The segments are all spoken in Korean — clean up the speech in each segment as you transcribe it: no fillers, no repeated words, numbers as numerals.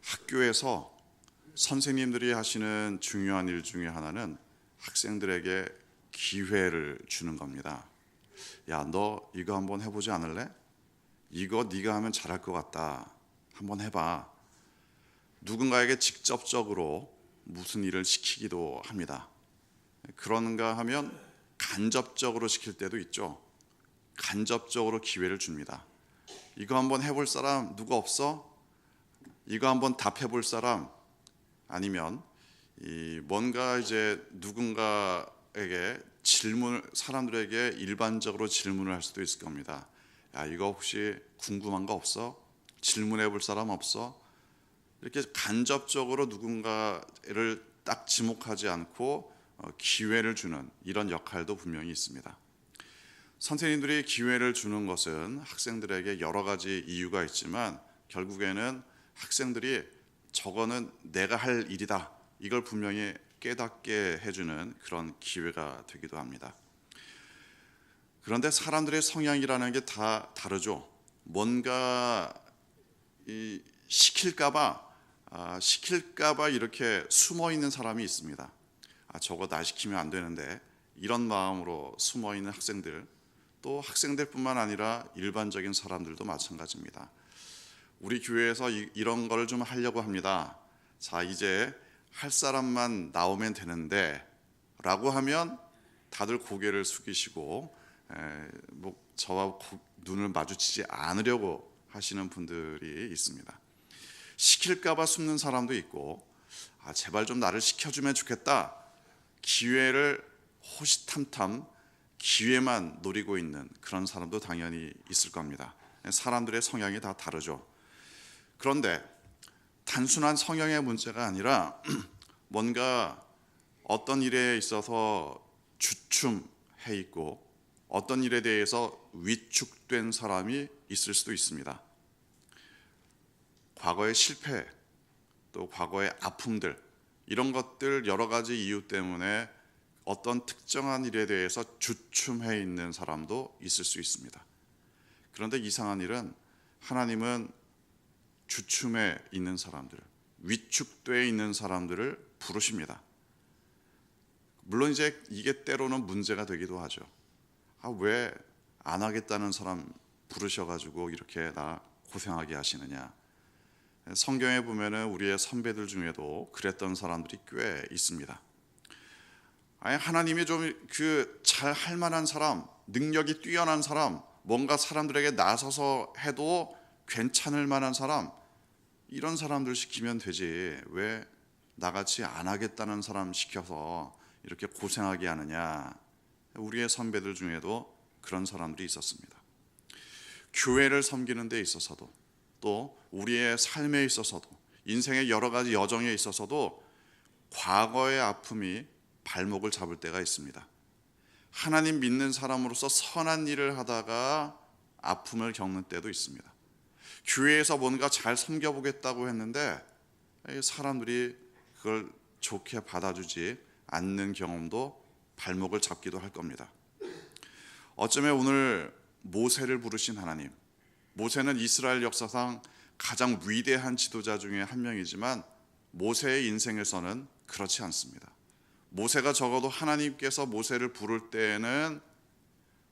학교에서 선생님들이 하시는 중요한 일 중에 하나는 학생들에게 기회를 주는 겁니다. 야, 너 이거 한번 해보지 않을래? 이거 네가 하면 잘할 것 같다. 한번 해봐. 누군가에게 직접적으로 무슨 일을 시키기도 합니다. 그런가 하면 간접적으로 시킬 때도 있죠. 간접적으로 기회를 줍니다. 이거 한번 해볼 사람 누구 없어? 이거 한번 답해볼 사람? 아니면 뭔가 이제 누군가에게 사람들에게 일반적으로 질문을 할 수도 있을 겁니다. 야, 이거 혹시 궁금한 거 없어? 질문해 볼 사람 없어? 이렇게 간접적으로 누군가를 딱 지목하지 않고 기회를 주는 이런 역할도 분명히 있습니다. 선생님들이 기회를 주는 것은 학생들에게 여러 가지 이유가 있지만 결국에는 학생들이 저거는 내가 할 일이다, 이걸 분명히 깨닫게 해주는 그런 기회가 되기도 합니다. 그런데 사람들의 성향이라는 게 다 다르죠. 뭔가 시킬까봐 이렇게 숨어 있는 사람이 있습니다. 저거 나 시키면 안 되는데, 이런 마음으로 숨어 있는 학생들, 또 학생들뿐만 아니라 일반적인 사람들도 마찬가지입니다. 우리 교회에서 이런 걸 좀 하려고 합니다. 자, 이제 할 사람만 나오면 되는데 라고 하면 다들 고개를 숙이시고 저와 눈을 마주치지 않으려고 하시는 분들이 있습니다. 시킬까봐 숨는 사람도 있고, 제발 좀 나를 시켜주면 좋겠다, 기회를 호시탐탐 기회만 노리고 있는 그런 사람도 당연히 있을 겁니다. 사람들의 성향이 다 다르죠. 그런데 단순한 성향의 문제가 아니라 뭔가 어떤 일에 있어서 주춤해 있고 어떤 일에 대해서 위축된 사람이 있을 수도 있습니다. 과거의 실패, 또 과거의 아픔들, 이런 것들 여러 가지 이유 때문에 어떤 특정한 일에 대해서 주춤해 있는 사람도 있을 수 있습니다. 그런데 이상한 일은 하나님은 주춤해 있는 사람들, 위축되어 있는 사람들을 부르십니다. 물론 이제 이게 때로는 문제가 되기도 하죠. 왜 안 하겠다는 사람 부르셔가지고 이렇게 나 고생하게 하시느냐. 성경에 보면은 우리의 선배들 중에도 그랬던 사람들이 꽤 있습니다. 하나님이 좀 잘 할 만한 사람, 능력이 뛰어난 사람, 뭔가 사람들에게 나서서 해도 괜찮을 만한 사람, 이런 사람들 시키면 되지, 왜 나같이 안 하겠다는 사람 시켜서 이렇게 고생하게 하느냐. 우리의 선배들 중에도 그런 사람들이 있었습니다. 교회를 섬기는 데 있어서도, 또 우리의 삶에 있어서도, 인생의 여러 가지 여정에 있어서도 과거의 아픔이 발목을 잡을 때가 있습니다. 하나님 믿는 사람으로서 선한 일을 하다가 아픔을 겪는 때도 있습니다. 교회에서 뭔가 잘 섬겨보겠다고 했는데 사람들이 그걸 좋게 받아주지 않는 경험도 발목을 잡기도 할 겁니다. 어쩌면 오늘 모세를 부르신 하나님, 모세는 이스라엘 역사상 가장 위대한 지도자 중에 한 명이지만 모세의 인생에서는 그렇지 않습니다. 모세가 적어도 하나님께서 모세를 부를 때에는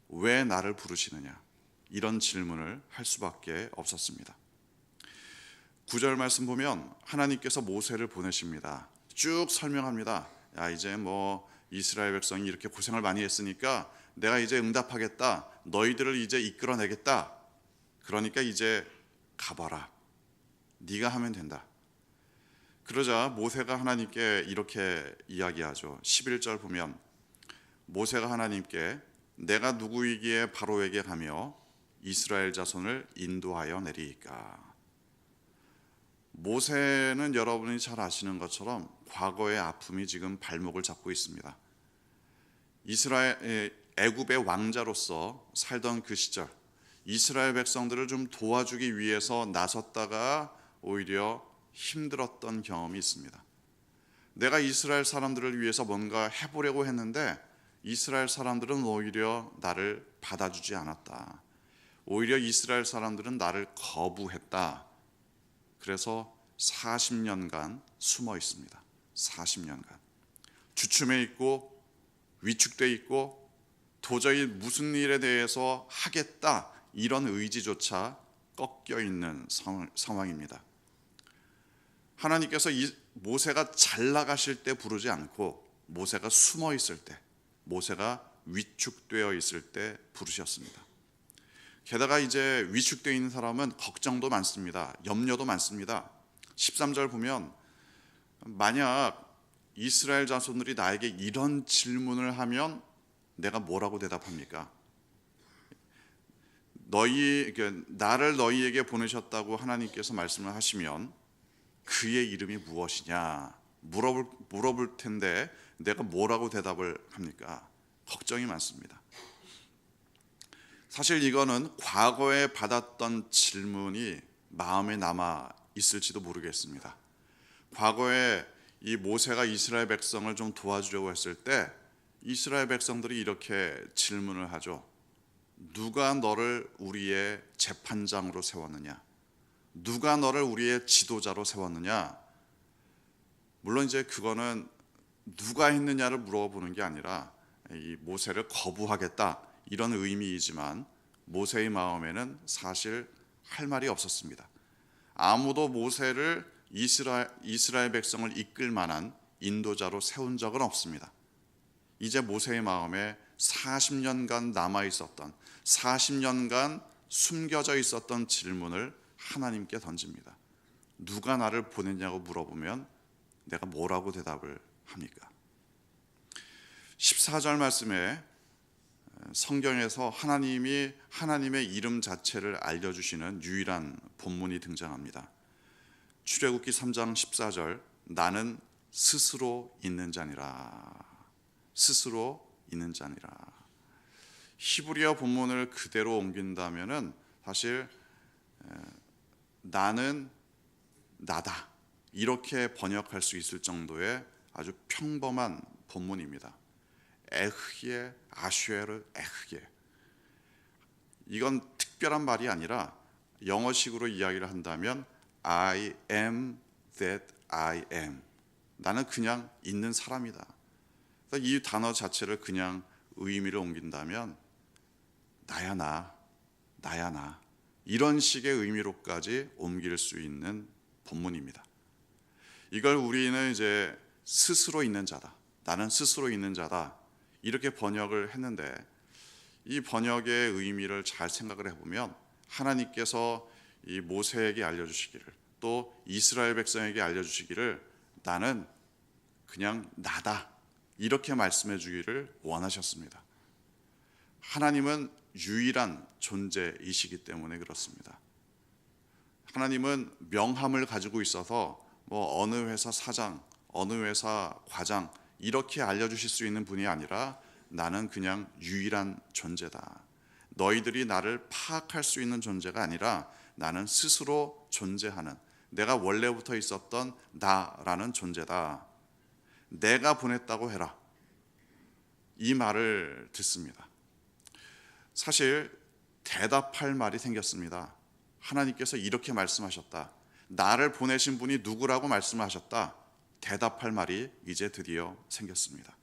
왜 나를 부르시느냐, 이런 질문을 할 수밖에 없었습니다. 9절 말씀 보면 하나님께서 모세를 보내십니다. 쭉 설명합니다. 야, 이제 이스라엘 백성이 이렇게 고생을 많이 했으니까 내가 이제 응답하겠다, 너희들을 이제 이끌어내겠다, 그러니까 이제 가봐라, 네가 하면 된다. 그러자 모세가 하나님께 이렇게 이야기하죠. 11절 보면 모세가 하나님께 내가 누구이기에 바로에게 가며 이스라엘 자손을 인도하여 내리이까. 모세는 여러분이 잘 아시는 것처럼 과거의 아픔이 지금 발목을 잡고 있습니다. 애굽의 왕자로서 살던 그 시절, 이스라엘 백성들을 좀 도와주기 위해서 나섰다가 오히려 힘들었던 경험이 있습니다. 내가 이스라엘 사람들을 위해서 뭔가 해보려고 했는데 이스라엘 사람들은 오히려 나를 받아주지 않았다. 오히려 이스라엘 사람들은 나를 거부했다. 그래서 40년간 숨어 있습니다. 40년간 주춤해 있고 위축돼 있고 도저히 무슨 일에 대해서 하겠다 이런 의지조차 꺾여 있는 상황입니다. 하나님께서 모세가 잘 나가실 때 부르지 않고 모세가 숨어 있을 때, 모세가 위축되어 있을 때 부르셨습니다. 게다가 이제 위축되어 있는 사람은 걱정도 많습니다. 염려도 많습니다. 13절 보면 만약 이스라엘 자손들이 나에게 이런 질문을 하면 내가 뭐라고 대답합니까? 나를 너희에게 보내셨다고 하나님께서 말씀을 하시면 그의 이름이 무엇이냐 물어볼 텐데 내가 뭐라고 대답을 합니까? 걱정이 많습니다. 사실 이거는 과거에 받았던 질문이 마음에 남아 있을지도 모르겠습니다. 과거에 이 모세가 이스라엘 백성을 좀 도와주려고 했을 때 이스라엘 백성들이 이렇게 질문을 하죠. 누가 너를 우리의 재판장으로 세웠느냐? 누가 너를 우리의 지도자로 세웠느냐? 물론 이제 그거는 누가 했느냐를 물어보는 게 아니라 이 모세를 거부하겠다 이런 의미이지만 모세의 마음에는 사실 할 말이 없었습니다. 아무도 모세를 이스라엘 백성을 이끌 만한 인도자로 세운 적은 없습니다. 이제 모세의 마음에 40년간 남아있었던 40년간 숨겨져 있었던 질문을 하나님께 던집니다. 누가 나를 보냈냐고 물어보면 내가 뭐라고 대답을 합니까? 14절 말씀에 성경에서 하나님의 이름 자체를 알려주시는 유일한 본문이 등장합니다. 출애굽기 3장 14절 나는 스스로 있는 자니라. 스스로 있는 자니라. 히브리어 본문을 그대로 옮긴다면은 사실 나는 나다 이렇게 번역할 수 있을 정도의 아주 평범한 본문입니다. 에흐예 아슈에르 에흐예. 이건 특별한 말이 아니라 영어식으로 이야기를 한다면 I am that I am. 나는 그냥 있는 사람이다. 이 단어 자체를 그냥 의미를 옮긴다면 나야 나, 나야 나 이런 식의 의미로까지 옮길 수 있는 본문입니다. 이걸 우리는 이제 스스로 있는 자다. 나는 스스로 있는 자다. 이렇게 번역을 했는데 이 번역의 의미를 잘 생각을 해보면 하나님께서 이 모세에게 알려주시기를 또 이스라엘 백성에게 알려주시기를 나는 그냥 나다 이렇게 말씀해 주기를 원하셨습니다. 하나님은 유일한 존재이시기 때문에 그렇습니다. 하나님은 명함을 가지고 있어서 뭐 어느 회사 사장, 어느 회사 과장 이렇게 알려주실 수 있는 분이 아니라 나는 그냥 유일한 존재다. 너희들이 나를 파악할 수 있는 존재가 아니라 나는 스스로 존재하는 내가 원래부터 있었던 나라는 존재다. 내가 보냈다고 해라. 이 말을 듣습니다. 사실 대답할 말이 생겼습니다. 하나님께서 이렇게 말씀하셨다. 나를 보내신 분이 누구라고 말씀하셨다. 대답할 말이 이제 드디어 생겼습니다.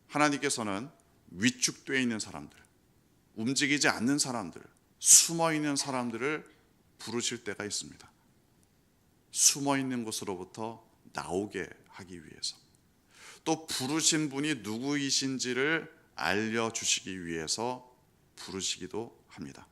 하나님께서는 위축되어 있는 사람들, 움직이지 않는 사람들, 숨어 있는 사람들을 부르실 때가 있습니다. 숨어 있는 곳으로부터 나오게 하기 위해서, 또 부르신 분이 누구이신지를 알려주시기 위해서 부르시기도 합니다.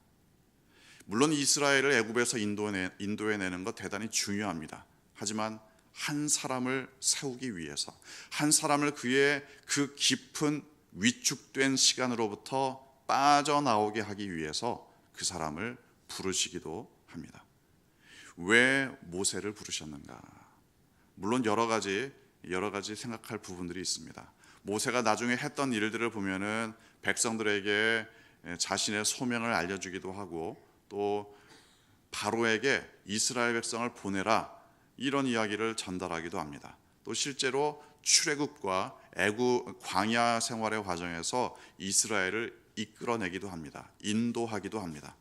물론 이스라엘을 애굽에서 인도해내는 것 대단히 중요합니다. 하지만 한 사람을 세우기 위해서, 한 사람을 그의 그 깊은 위축된 시간으로부터 빠져나오게 하기 위해서 그 사람을 부르시기도 합니다. 왜 모세를 부르셨는가? 물론 여러 가지 생각할 부분들이 있습니다. 모세가 나중에 했던 일들을 보면은 백성들에게 자신의 소명을 알려주기도 하고 또 바로에게 이스라엘 백성을 보내라 이런 이야기를 전달하기도 합니다. 또 실제로 출애굽과 애굽 광야 생활의 과정에서 이스라엘을 이끌어내기도 합니다. 인도하기도 합니다.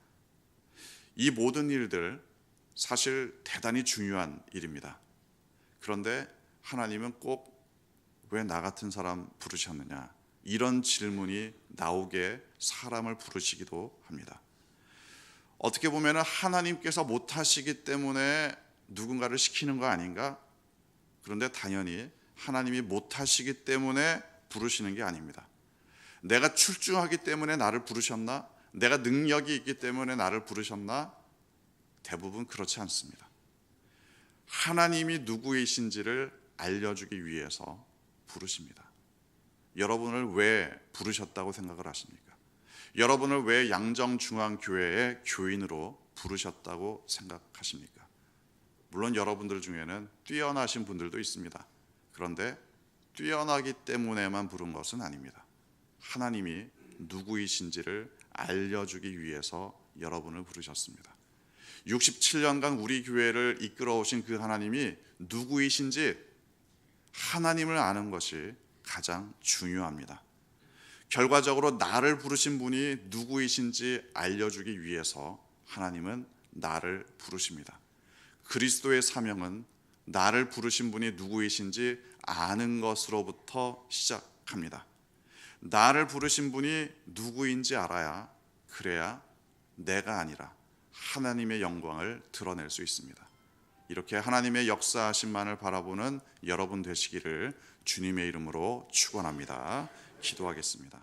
이 모든 일들 사실 대단히 중요한 일입니다. 그런데 하나님은 꼭 왜 나 같은 사람 부르셨느냐, 이런 질문이 나오게 사람을 부르시기도 합니다. 어떻게 보면 하나님께서 못하시기 때문에 누군가를 시키는 거 아닌가? 그런데 당연히 하나님이 못하시기 때문에 부르시는 게 아닙니다. 내가 출중하기 때문에 나를 부르셨나? 내가 능력이 있기 때문에 나를 부르셨나? 대부분 그렇지 않습니다. 하나님이 누구이신지를 알려주기 위해서 부르십니다. 여러분을 왜 부르셨다고 생각을 하십니까? 여러분을 왜 양정중앙교회의 교인으로 부르셨다고 생각하십니까? 물론 여러분들 중에는 뛰어나신 분들도 있습니다. 그런데 뛰어나기 때문에만 부른 것은 아닙니다. 하나님이 누구이신지를 알려주기 위해서 여러분을 부르셨습니다. 67년간 우리 교회를 이끌어 오신 그 하나님이 누구이신지 하나님을 아는 것이 가장 중요합니다. 결과적으로 나를 부르신 분이 누구이신지 알려주기 위해서 하나님은 나를 부르십니다. 그리스도의 사명은 나를 부르신 분이 누구이신지 아는 것으로부터 시작합니다. 나를 부르신 분이 누구인지 알아야, 그래야 내가 아니라 하나님의 영광을 드러낼 수 있습니다. 이렇게 하나님의 역사하심만을 바라보는 여러분 되시기를 주님의 이름으로 축원합니다. 기도하겠습니다.